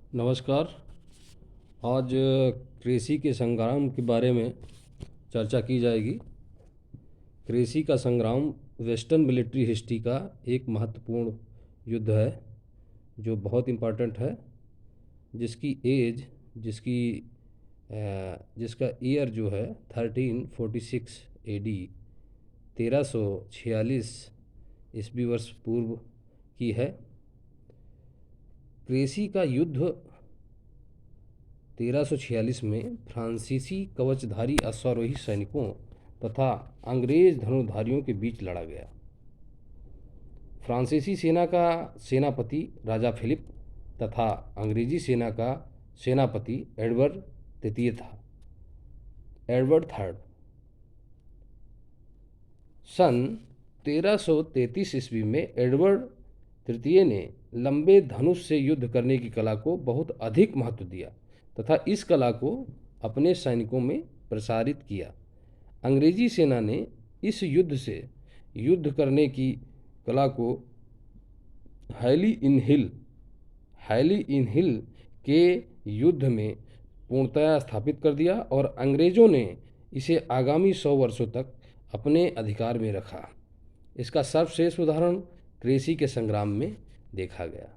नमस्कार। आज क्रेसी के संग्राम के बारे में चर्चा की जाएगी। क्रेसी का संग्राम वेस्टर्न मिलिट्री हिस्ट्री का एक महत्वपूर्ण युद्ध है जो बहुत इम्पोर्टेंट है, जिसकी एज जिसकी जिसका ईयर जो है 1346 AD 1346 ईस्वी वर्ष पूर्व की है। क्रेसी का युद्ध 1346 में फ्रांसीसी कवचधारी अश्वारोही सैनिकों तथा अंग्रेज धनुर्धारियों के बीच लड़ा गया। फ्रांसीसी सेना का सेनापति राजा फिलिप तथा अंग्रेजी सेना का सेनापति एडवर्ड तृतीय था। एडवर्ड थर्ड सन 1333 ईस्वी में एडवर्ड तृतीय ने लंबे धनुष से युद्ध करने की कला को बहुत अधिक महत्व दिया तथा इस कला को अपने सैनिकों में प्रसारित किया। अंग्रेजी सेना ने इस युद्ध से युद्ध करने की कला को हैली इन हिल के युद्ध में पूर्णतया स्थापित कर दिया और अंग्रेज़ों ने इसे आगामी 100 वर्षों तक अपने अधिकार में रखा। इसका सर्वश्रेष्ठ उदाहरण क्रेसी के संग्राम में देखा गया।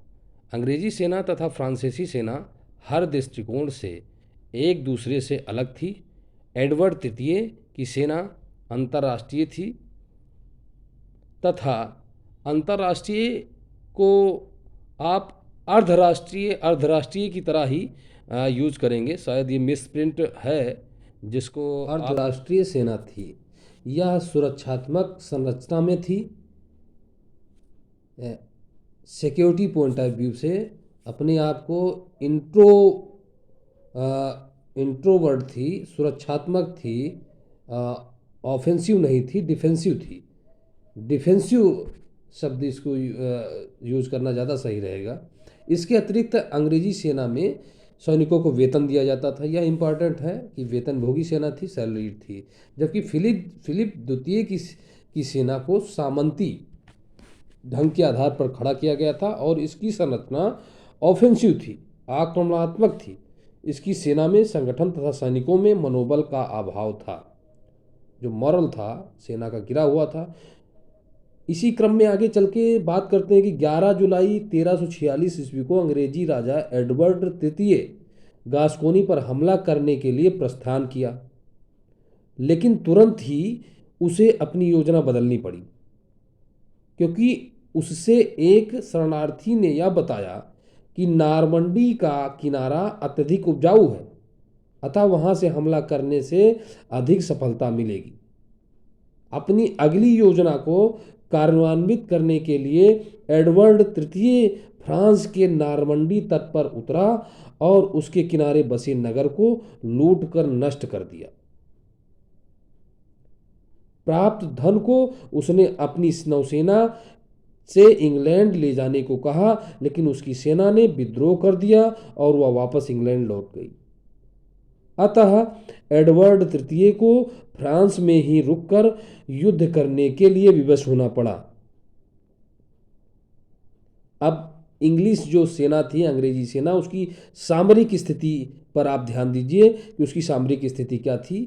अंग्रेजी सेना तथा फ्रांसीसी सेना हर दृष्टिकोण से एक दूसरे से अलग थी। एडवर्ड तृतीय की सेना अंतर्राष्ट्रीय थी तथा अंतर्राष्ट्रीय को आप अर्धराष्ट्रीय की तरह ही यूज करेंगे। शायद ये मिसप्रिंट है, जिसको अर्धराष्ट्रीय सेना थी। यह सुरक्षात्मक संरचना में थी। सिक्योरिटी पॉइंट ऑफ व्यू से अपने आप को इंट्रोवर्ट थी, सुरक्षात्मक थी, ऑफेंसिव नहीं थी, डिफेंसिव थी। डिफेंसिव शब्द इसको यूज करना ज़्यादा सही रहेगा। इसके अतिरिक्त अंग्रेजी सेना में सैनिकों को वेतन दिया जाता था। यह इम्पॉर्टेंट है कि वेतनभोगी सेना थी, सैलरीड थी। जबकि फिलिप द्वितीय की सेना को सामंती ढंग के आधार पर खड़ा किया गया था और इसकी संरचना ऑफेंसिव थी, आक्रमणात्मक थी। इसकी सेना में संगठन तथा सैनिकों में मनोबल का अभाव था। जो मॉरल था सेना का गिरा हुआ था। इसी क्रम में आगे चल के बात करते हैं कि 11 जुलाई 1346 ईस्वी को अंग्रेजी राजा एडवर्ड तृतीय गास्कोनी पर हमला करने के लिए प्रस्थान किया, लेकिन तुरंत ही उसे अपनी योजना बदलनी पड़ी, क्योंकि उससे एक शरणार्थी ने यह बताया कि नॉर्मंडी का किनारा अत्यधिक उपजाऊ है, अतः वहां से हमला करने से अधिक सफलता मिलेगी। अपनी अगली योजना को कार्यान्वित करने के लिए एडवर्ड तृतीय फ्रांस के नॉर्मंडी तट पर उतरा और उसके किनारे बसे नगर को लूट कर नष्ट कर दिया। प्राप्त धन को उसने अपनी नौसेना से इंग्लैंड ले जाने को कहा, लेकिन उसकी सेना ने विद्रोह कर दिया और वह वापस इंग्लैंड लौट गई। अतः एडवर्ड तृतीय को फ्रांस में ही रुककर युद्ध करने के लिए विवश होना पड़ा। अब इंग्लिश जो सेना थी, अंग्रेजी सेना, उसकी सामरिक स्थिति पर आप ध्यान दीजिए कि उसकी सामरिक स्थिति क्या थी।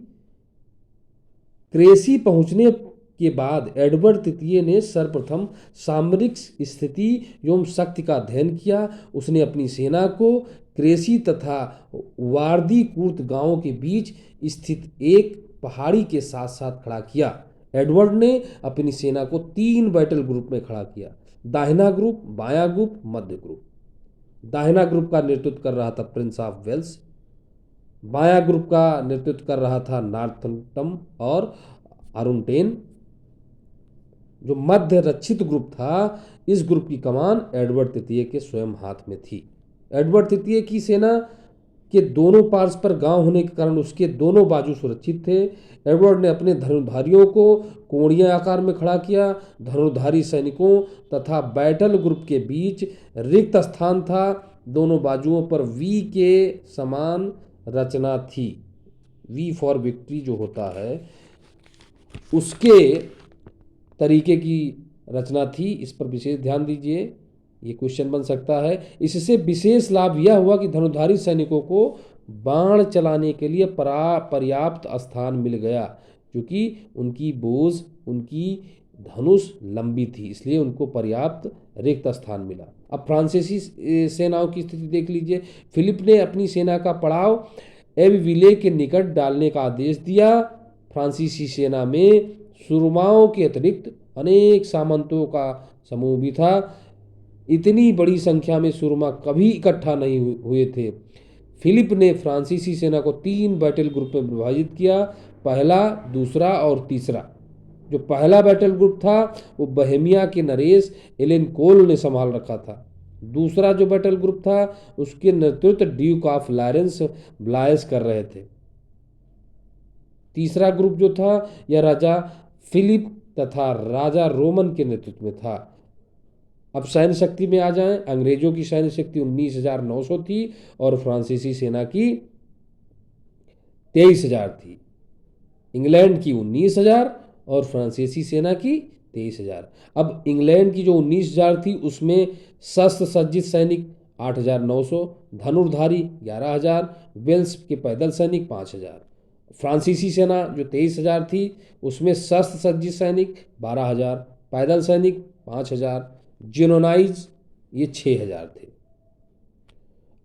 क्रेसी पहुंचने के बाद एडवर्ड तृतीय ने सर्वप्रथम सामरिक स्थिति एवं शक्ति का अध्ययन किया। उसने अपनी सेना को क्रेसी तथा वार्दी कूर्त गांवों के बीच स्थित एक पहाड़ी के साथ साथ खड़ा किया। एडवर्ड ने अपनी सेना को 3 बैटल ग्रुप में खड़ा किया: दाहिना ग्रुप, बायां ग्रुप, मध्य ग्रुप। दाहिना ग्रुप का नेतृत्व कर रहा था प्रिंस ऑफ वेल्स। बायां ग्रुप का नेतृत्व कर रहा था नॉर्थम्पटन और आरुनटेन। जो मध्य रक्षित ग्रुप था, इस ग्रुप की कमान एडवर्ड तृतीय के स्वयं हाथ में थी। एडवर्ड तृतीय की सेना के दोनों पार्श्व पर गांव होने के कारण उसके दोनों बाजू सुरक्षित थे। एडवर्ड ने अपने धनुर्धारियों को कोणीय आकार में खड़ा किया। धनुर्धारी सैनिकों तथा बैटल ग्रुप के बीच रिक्त स्थान था। दोनों बाजुओं पर वी के समान रचना थी। वी फॉर विक्ट्री जो होता है, उसके तरीके की रचना थी। इस पर विशेष ध्यान दीजिए। ये क्वेश्चन बन सकता है। इससे विशेष लाभ यह हुआ कि धनुर्धारी सैनिकों को बाण चलाने के लिए पर्याप्त स्थान मिल गया, क्योंकि उनकी बोझ, उनकी धनुष लंबी थी, इसलिए उनको पर्याप्त रिक्त स्थान मिला। अब फ्रांसीसी सेनाओं की स्थिति देख लीजिए। फिलिप ने अपनी सेना का पड़ाव एबविले के निकट डालने का आदेश दिया। फ्रांसीसी सेना में सुरमाओं के अतिरिक्त अनेक सामंतों का समूह भी था। इतनी बड़ी संख्या में सुरमा कभी इकट्ठा नहीं हुए थे। फिलिप ने फ्रांसीसी सेना को 3 बैटल ग्रुप में विभाजित किया, पहला, दूसरा और तीसरा। जो पहला बैटल ग्रुप था वो बहेमिया के नरेश एलेन कोल ने संभाल रखा था। दूसरा जो बैटल ग्रुप था उसके नेतृत्व ड्यूक ऑफ लॉरेंस ब्लायस कर रहे थे। तीसरा ग्रुप जो था यह राजा फिलिप तथा राजा रोमन के नेतृत्व में था। अब सैन्य शक्ति में आ जाएं। अंग्रेजों की सैन्य शक्ति 19,900 थी और फ्रांसीसी सेना की 23,000 थी। इंग्लैंड की 19,000 और फ्रांसीसी सेना की 23,000। अब इंग्लैंड की जो 19,000 थी उसमें शस्त्र सज्जित सैनिक 8,900, धनुर्धारी 11,000, वेल्स के पैदल सैनिक 5,000। फ्रांसीसी सेना जो 23,000 थी उसमें शस्त्र सज्जित सैनिक 12,000, पैदल सैनिक 5,000, जिनोनाइज ये 6,000 थे।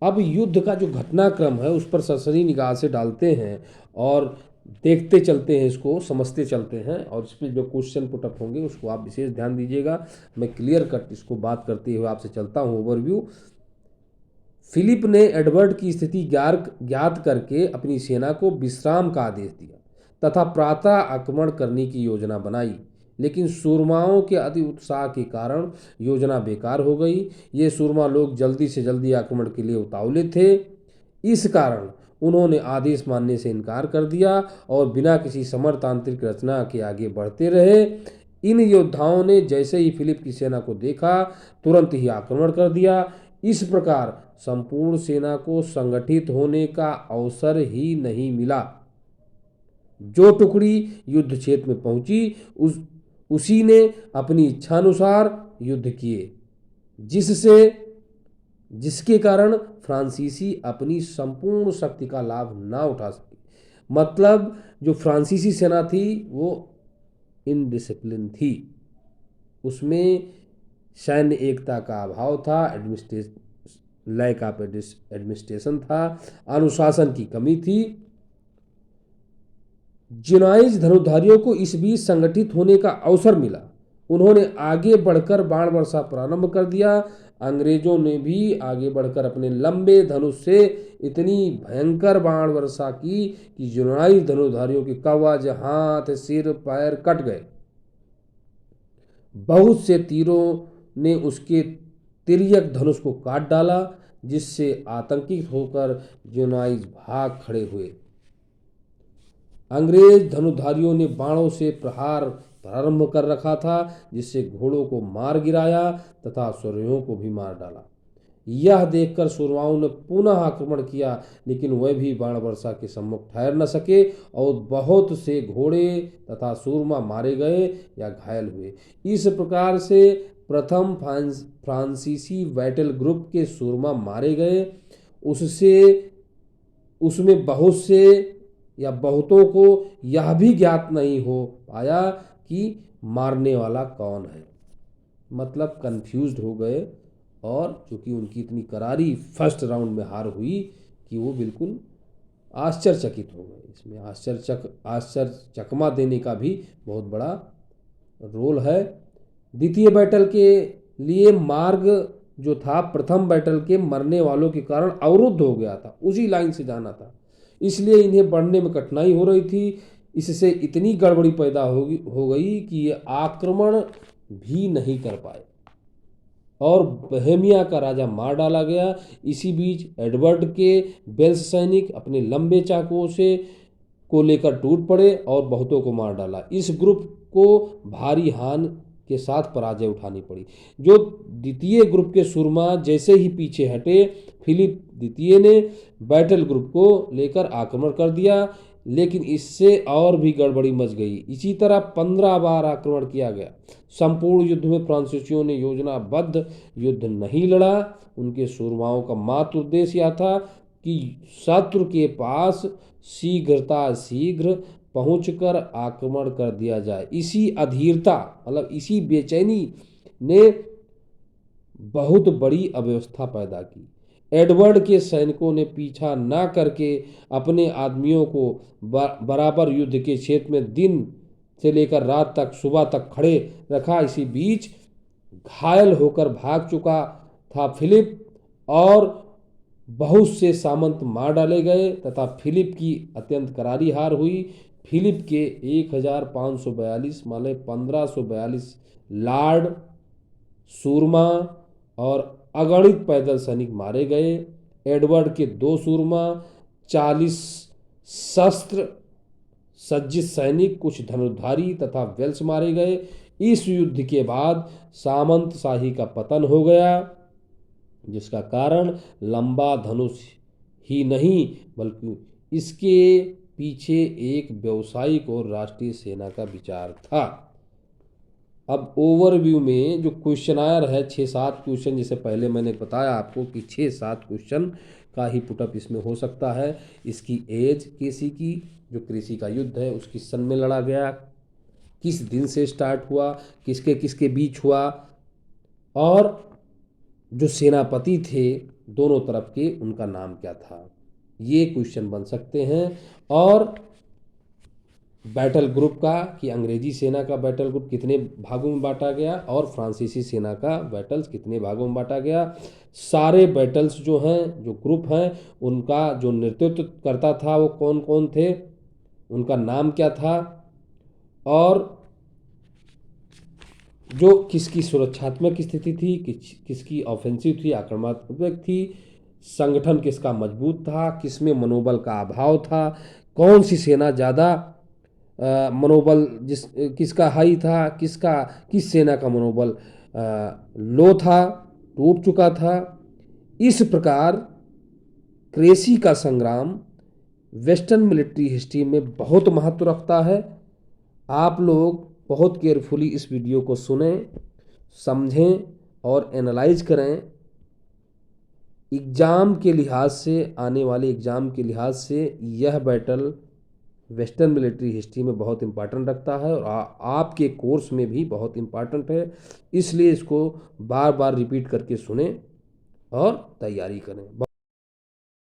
अब युद्ध का जो घटनाक्रम है उस पर सरसरी निगाह से डालते हैं और देखते चलते हैं, इसको समझते चलते हैं, और इस पर जो क्वेश्चन पुटअप होंगे उसको आप विशेष ध्यान दीजिएगा। मैं क्लियर कट इसको बात करते हुए आपसे चलता हूँ ओवरव्यू। फिलिप ने एडवर्ड की स्थिति ज्ञात करके अपनी सेना को विश्राम का आदेश दिया तथा प्रातः आक्रमण करने की योजना बनाई, लेकिन सूरमाओं के अति उत्साह के कारण योजना बेकार हो गई। ये सूरमा लोग जल्दी से जल्दी आक्रमण के लिए उतावले थे। इस कारण उन्होंने आदेश मानने से इनकार कर दिया और बिना किसी समरतांत्रिक रचना के आगे बढ़ते रहे। इन योद्धाओं ने जैसे ही फिलिप की सेना को देखा तुरंत ही आक्रमण कर दिया। इस प्रकार संपूर्ण सेना को संगठित होने का अवसर ही नहीं मिला। जो टुकड़ी युद्ध क्षेत्र में पहुंची उसी ने अपनी इच्छानुसार युद्ध किए, जिसके कारण फ्रांसीसी अपनी संपूर्ण शक्ति का लाभ ना उठा सके। मतलब जो फ्रांसीसी सेना थी वो इनडिसिप्लिन थी, उसमें सैन्य एकता का अभाव था, लैक ऑफ एडमिनिस्ट्रेशन था, अनुशासन की कमी थी। जिनाइज धनुर्धारियों को इस बीच संगठित होने का अवसर मिला। उन्होंने आगे बढ़कर बाण वर्षा प्रारंभ कर दिया। अंग्रेजों ने भी आगे बढ़कर अपने लंबे धनुष से इतनी भयंकर बाण वर्षा की कि जिनाइज धनुर्धारियों के कवच, हाथ, सिर, पैर कट गए। बहुत से तीरों ने उसके तिर्यक धनुष को काट डाला, जिससे आतंकित होकर जिनाइज भाग खड़े हुए। अंग्रेज धनुर्धारियों ने बाणों से प्रहार प्रारंभ कर रखा था, जिससे घोड़ों को मार गिराया तथा सुरहियों को भी मार डाला। यह देखकर सुरमाओं ने पुनः आक्रमण किया, लेकिन वह भी बाण वर्षा के सम्मुख ठहर न सके और बहुत से घोड़े तथा सूरमा मारे गए या घायल हुए। इस प्रकार से प्रथम फ्रांसीसी बैटल ग्रुप के सूरमा मारे गए। उसमें बहुत से या बहुतों को यह भी ज्ञात नहीं हो पाया कि मारने वाला कौन है। मतलब कंफ्यूज्ड हो गए, और चूंकि उनकी इतनी करारी फर्स्ट राउंड में हार हुई कि वो बिल्कुल आश्चर्यचकित हो गए। इसमें आश्चर्यचकमा देने का भी बहुत बड़ा रोल है। द्वितीय बैटल के लिए मार्ग जो था प्रथम बैटल के मरने वालों के कारण अवरुद्ध हो गया था, उसी लाइन से जाना था, इसलिए इन्हें बढ़ने में कठिनाई हो रही थी। इससे इतनी गड़बड़ी पैदा हो गई कि ये आक्रमण भी नहीं कर पाए और बोहेमिया का राजा मार डाला गया। इसी बीच एडवर्ड के वेल्स सैनिक अपने लंबे चाकुओं को लेकर टूट पड़े और बहुतों को मार डाला। इस ग्रुप को भारी हानि के साथ पराजय उठानी पड़ी। जो द्वितीय ग्रुप के सूरमा जैसे ही पीछे हटे, फिलिप द्वितीय ने बैटल ग्रुप को लेकर आक्रमण कर दिया, लेकिन इससे और भी गड़बड़ी मच गई। इसी तरह 15 बार आक्रमण किया गया, संपूर्ण युद्ध में फ्रांसीसियों ने योजनाबद्ध युद्ध नहीं लड़ा। उनके सूरमाओं का मात्र उद्देश्य यह था कि शत्रु के पास शीघ्र पहुंचकर आक्रमण कर दिया जाए। इसी अधीरता मतलब इसी बेचैनी ने बहुत बड़ी अव्यवस्था पैदा की। एडवर्ड के सैनिकों ने पीछा न करके अपने आदमियों को बराबर युद्ध के क्षेत्र में दिन से लेकर रात तक सुबह तक खड़े रखा। इसी बीच घायल होकर भाग चुका था फिलिप और बहुत से सामंत मार डाले गए तथा फिलिप की अत्यंत करारी हार हुई। फिलिप के 1542 माने 1542 लार्ड सूरमा और अगणित पैदल सैनिक मारे गए। एडवर्ड के 2 सूरमा, 40 शस्त्र सज्जित सैनिक, कुछ धनुर्धारी तथा वेल्स मारे गए। इस युद्ध के बाद सामंत शाही का पतन हो गया, जिसका कारण लंबा धनुष ही नहीं बल्कि इसके पीछे एक व्यावसायिक और राष्ट्रीय सेना का विचार था। अब ओवरव्यू में जो क्वेश्चनायर है 6-7 क्वेश्चन, जैसे पहले मैंने बताया आपको कि 6-7 क्वेश्चन का ही पुटअप इसमें हो सकता है। इसकी एज केसी की, जो कृषि का युद्ध है उस किस सन में लड़ा गया, किस दिन से स्टार्ट हुआ, किसके किसके बीच हुआ, और जो सेनापति थे दोनों तरफ के उनका नाम क्या था। ये क्वेश्चन बन सकते हैं। और बैटल ग्रुप का कि अंग्रेजी सेना का बैटल ग्रुप कितने भागों में बांटा गया और फ्रांसीसी सेना का बैटल्स कितने भागों में बांटा गया। सारे बैटल्स जो हैं, जो ग्रुप हैं, उनका जो नेतृत्व करता था वो कौन कौन थे, उनका नाम क्या था, और जो किसकी सुरक्षात्मक स्थिति थी, किसकी ऑफेंसिव थी, आक्रमणात्मक थी, संगठन किसका मजबूत था, किसमें मनोबल का अभाव था, कौन सी सेना ज़्यादा मनोबल किसका हाई था, किस सेना का मनोबल लो था, टूट चुका था। इस प्रकार क्रेसी का संग्राम वेस्टर्न मिलिट्री हिस्ट्री में बहुत महत्व रखता है। आप लोग बहुत केयरफुली इस वीडियो को सुनें, समझें और एनालाइज करें। एग्ज़ाम के लिहाज से, आने वाले एग्ज़ाम के लिहाज से यह बैटल वेस्टर्न मिलिट्री हिस्ट्री में बहुत इंपॉर्टेंट रखता है और आपके कोर्स में भी बहुत इंपॉर्टेंट है। इसलिए इसको बार बार रिपीट करके सुनें और तैयारी करें।